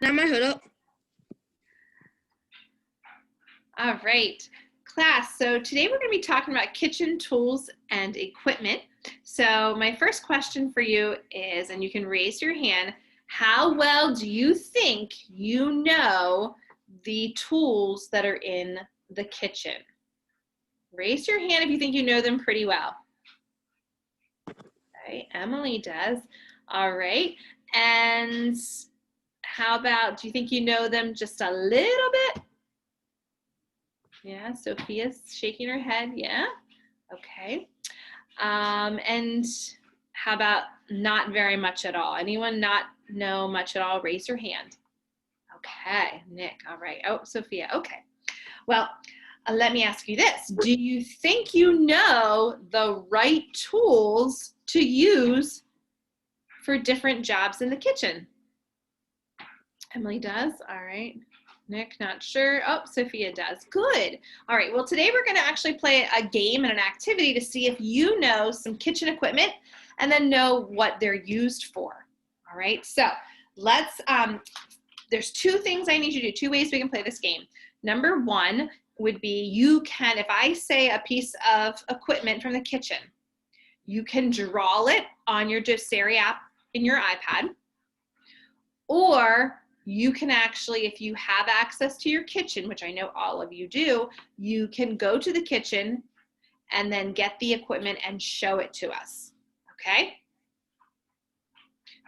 All right, class. So today we're going to be talking about kitchen tools and equipment. So my first question for you is, and you can raise your hand, how well do you think you know the tools that are in the kitchen? Raise your hand if you think you know them pretty well. Okay, Emily does. All right, and how about, do you think you know them just a little bit? Yeah, Sophia's shaking her head, yeah, okay. And how about not very much at all? Anyone not know much at all? Raise your hand. Okay, Nick, all right. Oh, Sophia, okay. Well, let me ask you this. Do you think you know the right tools to use for different jobs in the kitchen? Emily does, all right. Nick, not sure. Oh, Sophia does. Good. All right, well, today we're going to actually play a game and an activity to see if you know some kitchen equipment and then know what they're used for. All right, so let's, there's two things I need you to do, two ways we can play this game. Number one would be you can, if I say a piece of equipment from the kitchen, you can draw it on your Doceri app in your iPad, or you can actually, if you have access to your kitchen, which I know all of you do, you can go to the kitchen and then get the equipment and show it to us, okay?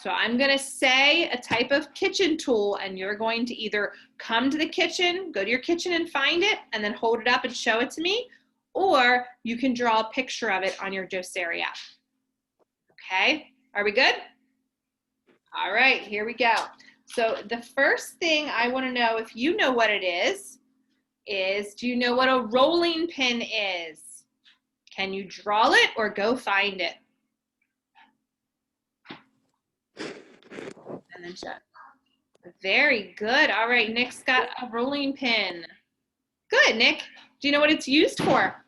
So I'm gonna say a type of kitchen tool and you're going to either come to the kitchen, go to your kitchen and find it and then hold it up and show it to me, or you can draw a picture of it on your Doceri app, okay? Are we good? All right, here we go. So the first thing I want to know, if you know what it is do you know what a rolling pin is? Can you draw it or go find it? And then check. Very good. All right, Nick's got a rolling pin. Good, Nick. Do you know what it's used for?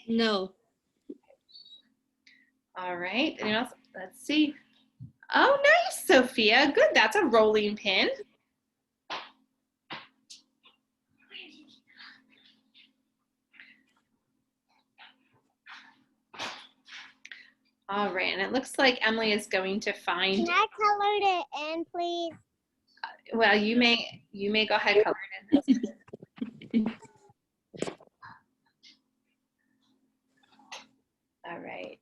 No. All right, anyone else? Let's see. Oh, nice, Sophia. Good, that's a rolling pin. All right, and it looks like Emily is going to find. Can I color it in, please? Well, you may go ahead, color it in. All right.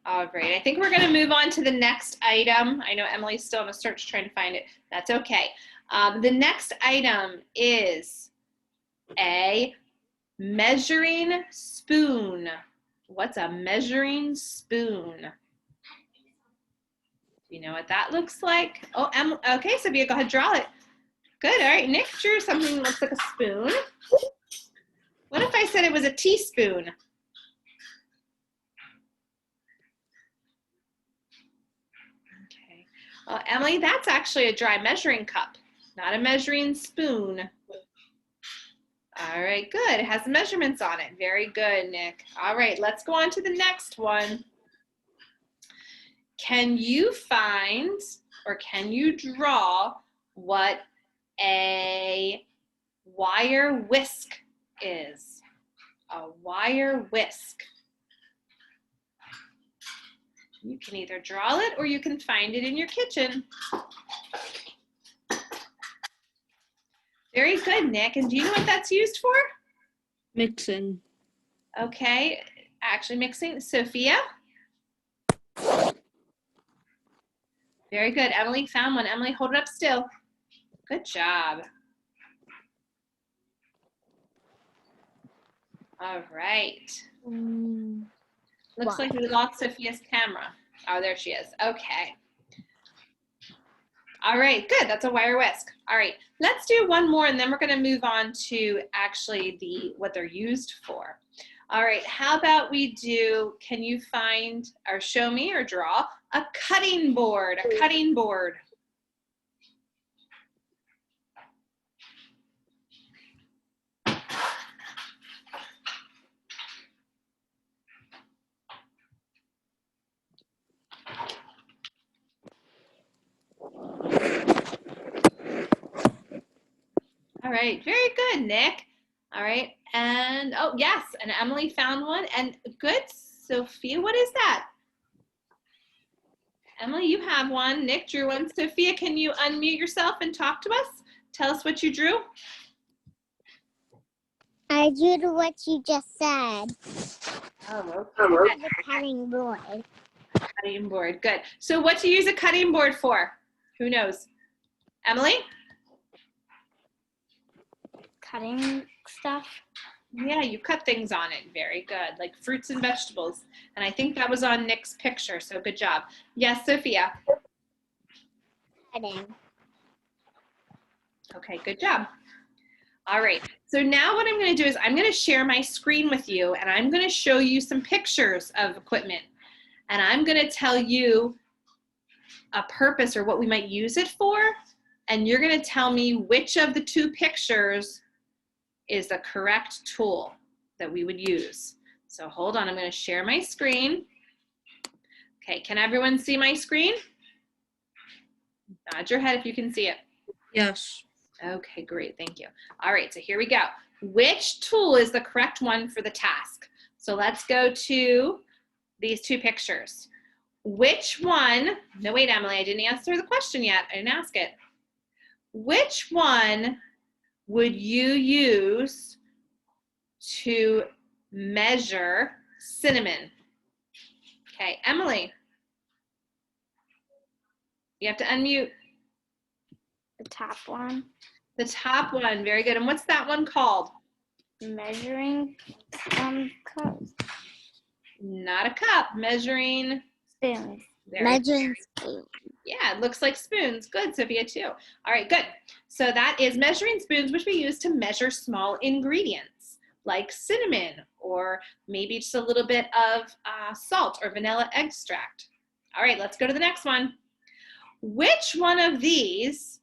All right, I think we're gonna move on to the next item. I know Emily's still in a search trying to find it. That's okay. The next item is a measuring spoon. What's a measuring spoon? Do you know what that looks like? Oh, Emily, okay, Sophia, go ahead, draw it. Good, all right, Nick drew something that looks like a spoon. What if I said it was a teaspoon? Emily, that's actually a dry measuring cup, not a measuring spoon. All right, good. It has measurements on it. Very good, Nick. All right, let's go on to the next one. Can you find or can you draw what a wire whisk is? A wire whisk. You can either draw it or you can find it in your kitchen. Very good, Nick. And do you know what that's used for? Mixing. Okay, actually mixing. Sophia? Very good. Emily found one. Emily, hold it up still. Good job. All right. Looks like we lost Sophia's camera. Oh, there she is. Okay. All right, good. That's a wire whisk. All right, let's do one more and then we're going to move on to actually what they're used for. All right, how about we do, can you find or show me or draw A cutting board, a cutting board. All right, very good, Nick. All right, and oh yes, and Emily found one, and good, Sophia, what is that? Emily, you have one, Nick drew one. Sophia, can you unmute yourself and talk to us? Tell us what you drew. I drew what you just said. Oh, okay. The cutting board. Cutting board, good. So what do you use a cutting board for? Who knows? Emily? Cutting stuff. Yeah, you cut things on it. Very good, like fruits and vegetables. And I think that was on Nick's picture, so good job. Yes, Sophia? Cutting. Okay, good job. All right, so now what I'm going to do is I'm going to share my screen with you, and I'm going to show you some pictures of equipment. And I'm going to tell you a purpose or what we might use it for, and you're going to tell me which of the two pictures is the correct tool that we would use. So hold on, I'm going to share my screen. Okay, can everyone see my screen? Nod your head if you can see it. Yes. Okay, great, thank you. All right, so here we go. Which tool is the correct one for the task? So let's go to these two pictures. Which one, no wait, Emily, I didn't answer the question yet. I didn't ask it. Which one would you use to measure cinnamon? Okay, Emily. You have to unmute. The top one. The top one, very good. And what's that one called? Measuring cups. Not a cup, measuring. Spoons. Measuring spoons. Yeah, it looks like spoons. Good, Sophia, too. All right, good. So that is measuring spoons, which we use to measure small ingredients like cinnamon or maybe just a little bit of salt or vanilla extract. All right, let's go to the next one. Which one of these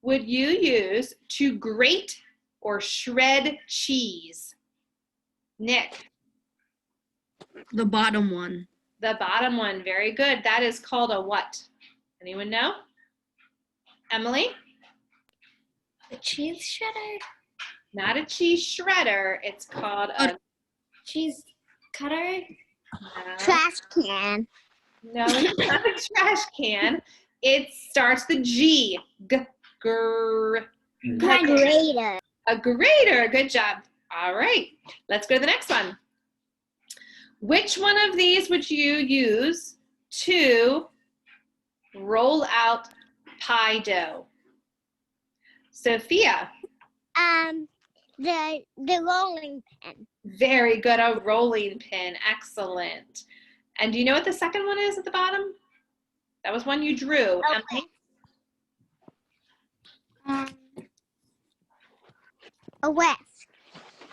would you use to grate or shred cheese? Nick. The bottom one. The bottom one, very good. That is called a what? Anyone know? Emily? The cheese shredder. Not a cheese shredder. It's called a Cheese cutter. no, Trash can. no, it's not a trash can. It starts the G. Grater. A grater. Good job. All right. Let's go to the next one. Which one of these would you use to roll out pie dough? Sophia. The rolling pin. Very good, a rolling pin. Excellent. And do you know what the second one is at the bottom? That was one you drew. Okay. A whisk.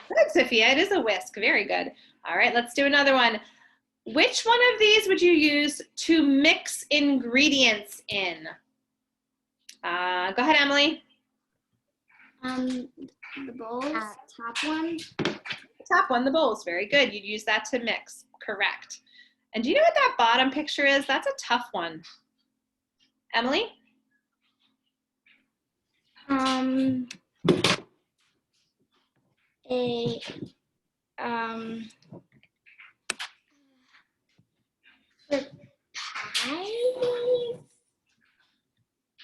Good, Sophia. It is a whisk. Very good. All right, let's do another one. Which one of these would you use to mix ingredients in? Go ahead, Emily. The bowls. Top one. The top one, the bowls. Very good. You'd use that to mix. Correct. And do you know what that bottom picture is? That's a tough one. Emily? The pie.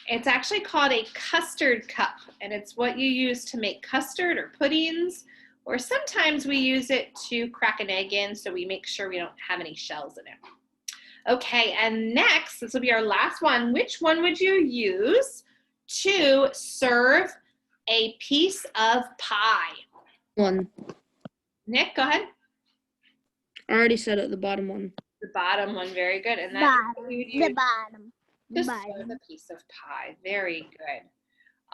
It's actually called a custard cup, and it's what you use to make custard or puddings, or sometimes we use it to crack an egg in so we make sure we don't have any shells in it. Okay, and next, this will be our last one. Which one would you use to serve a piece of pie? One. Nick, go ahead. I already said it, the bottom one. The bottom one, very good. And that's what you would use The bottom. to serve a piece of pie. Very good.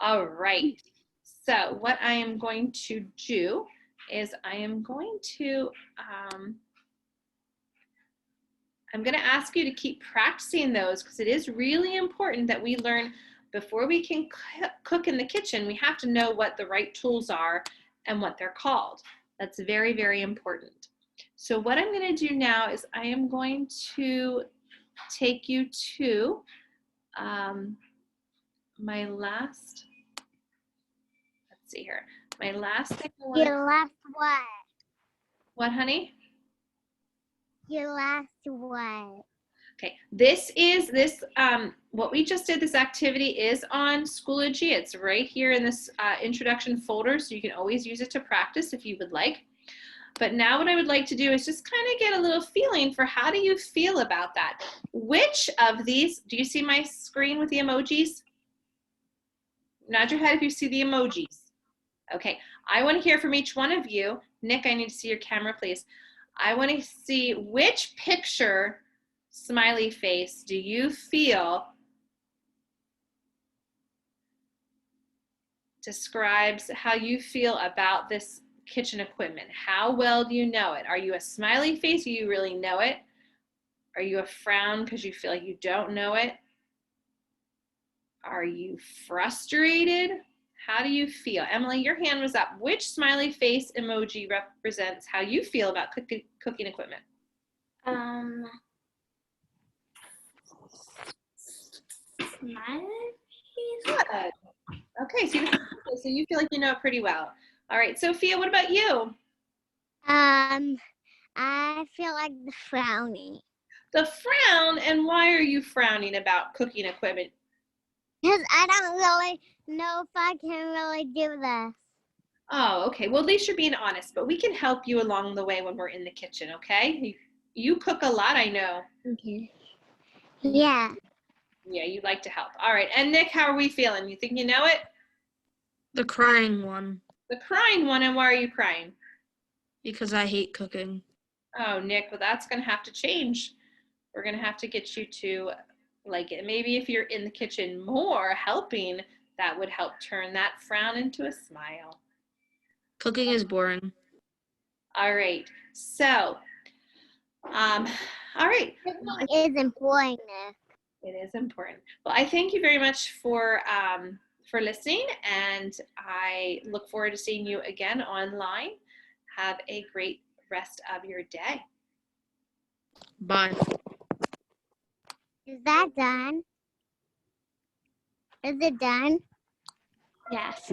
All right. So what I am going to do is I am going to I'm going to ask you to keep practicing those because it is really important that we learn before we can cook in the kitchen. We have to know what the right tools are and what they're called. That's very, very important. So what I'm going to do now is I am going to take you to my last, let's see here, my last thing. Your last what? What, honey? Your last what? Okay, what we just did, this activity is on Schoology. It's right here in this introduction folder, so you can always use it to practice if you would like. But now what I would like to do is just kind of get a little feeling for how do you feel about that? Which of these, do you see my screen with the emojis? Nod your head if you see the emojis. Okay, I want to hear from each one of you. Nick, I need to see your camera, please. I want to see which picture smiley face do you feel describes how you feel about this kitchen equipment. How well do you know it? Are you a smiley face? Do you really know it? Are you a frown because you feel like you don't know it? Are you frustrated? How do you feel? Emily, your hand was up. Which smiley face emoji represents how you feel about cooking equipment? Smiley? Good. Okay, so you feel like you know it pretty well. All right, Sophia, what about you? I feel like the frowny. The frown, and why are you frowning about cooking equipment? Because I don't really know if I can really do this. Oh, okay. Well, at least you're being honest, but we can help you along the way when we're in the kitchen, okay? You cook a lot, I know. Okay. Yeah. Yeah, you like to help. All right. And Nick, how are we feeling? You think you know it? The crying one. The crying one, and why are you crying? Because I hate cooking. Oh, Nick, well, that's going to have to change. We're going to have to get you to like it. Maybe if you're in the kitchen more helping, that would help turn that frown into a smile. Cooking is boring. All right. So, all right. It is important. It is important. Well, I thank you very much for listening, and I look forward to seeing you again online. Have a great rest of your day. Bye. Is that done? Is it done? Yes.